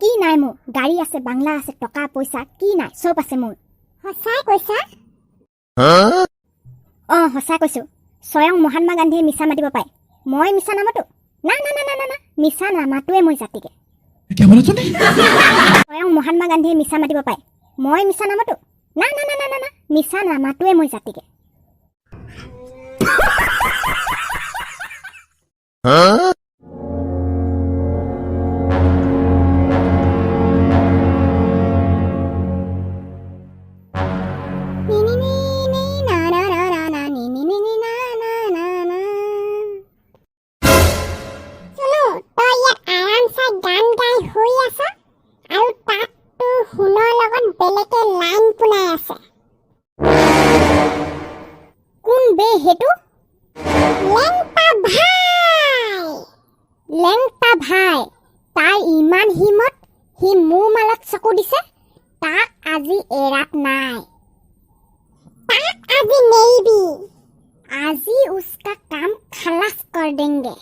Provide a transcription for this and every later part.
কি নাই মোৰ গাড়ী আছে বাংলা আছে টকা পইচা কি নাই চব আছে মোৰ সঁচাই কৈছা সঁচা কৈছো স্বয়ং মহাত্মা গান্ধীয়ে মিছা মাতিব পাৰে মই মিছা নামাতো না না না না না মিছা নামাতোৱে মই জাতিকে স্বয়ং মহাত্মা গান্ধীয়ে মিছা মাতিব পাৰে মই মিছা নামাতো না না না না না মিছা নামাতোৱে মই জাতিকে লেংটা ভাই তাৰ ইমান হিমত হি মোৰ মালত চকু দিছে তাক আজি এৰাত নাই তাক আজি নেইবি আজি উস্কা কাম খালাস कर देंगे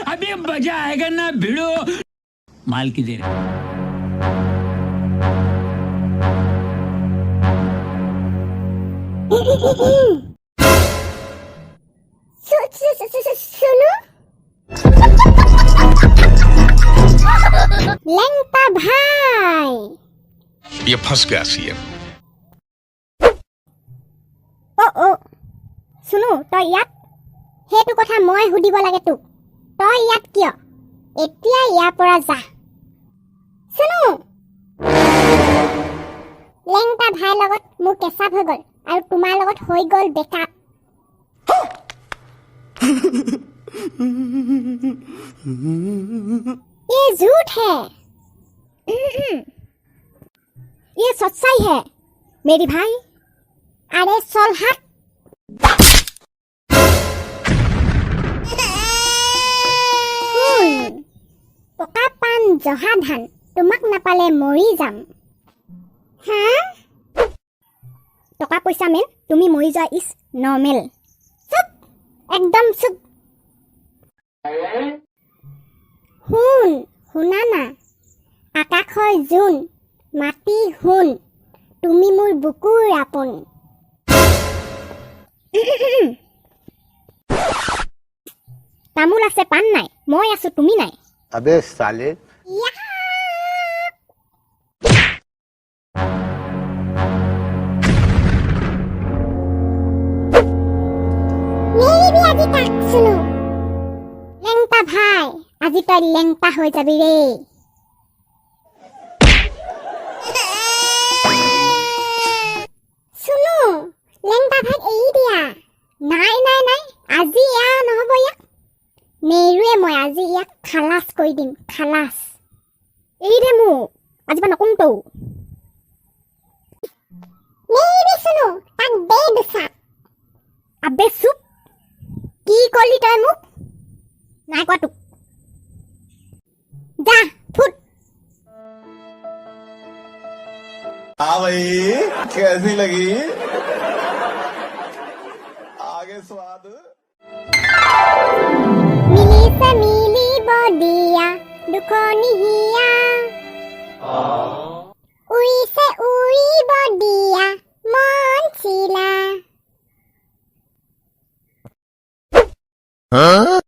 अभी मजा आएगा ना भिड़ो माल की देर सुनो लेंटा भाई ये फंस गया सीएम ओ सुनो तই ইয়াত হেতু কথা মই হুদিব লাগে তোক তই ইয়াত কিয় এতিয়া ইয়াৰ পৰা যা শুনো লেংটা ভাই লগত মোৰ কেঁচাপ হৈ গ'ল আৰু তোমাৰ লগত হৈ গ'ল বেকআপ ये झूठ है ये सच्चाई है मेरी भाई अरे चल हाथ पका पान जहा धान तुमक नापाले मरी जाम हाँ टका पैसा मेन तुमी मरी जा इज नॉर्मल चुप एकदम चुप শুন শুনা না আকাশৰ জোন মাটি শুন তুমি মোৰ বুকুৰ আপোন তামোল আছে পান নাই মই আছো তুমি নাই अबे साले मेरी भी আজি তাক শুনো লেংটা ভাই আজি তই লেংটা হৈ যাবি ৰে শুনো লেংটা ভাই এৰি দিয়া নাই নাই নাই আজি এয়া নহ'ব ইয়াক নেৰুৱে মই আজি ইয়াক খালাস কৰি দিম খালাস এৰি দে মোক আজি বা নকওঁ তো নেৰি শুনো তাক দে দুচা আবে চুপ কি কলি তই মোক নাই কোৱা তোক जा फुट हाँ भाई कैसी लगी आगे स्वाद मिली से मिली बदिया दुखनी हिया उई से उई बदिया मन चिला हाँ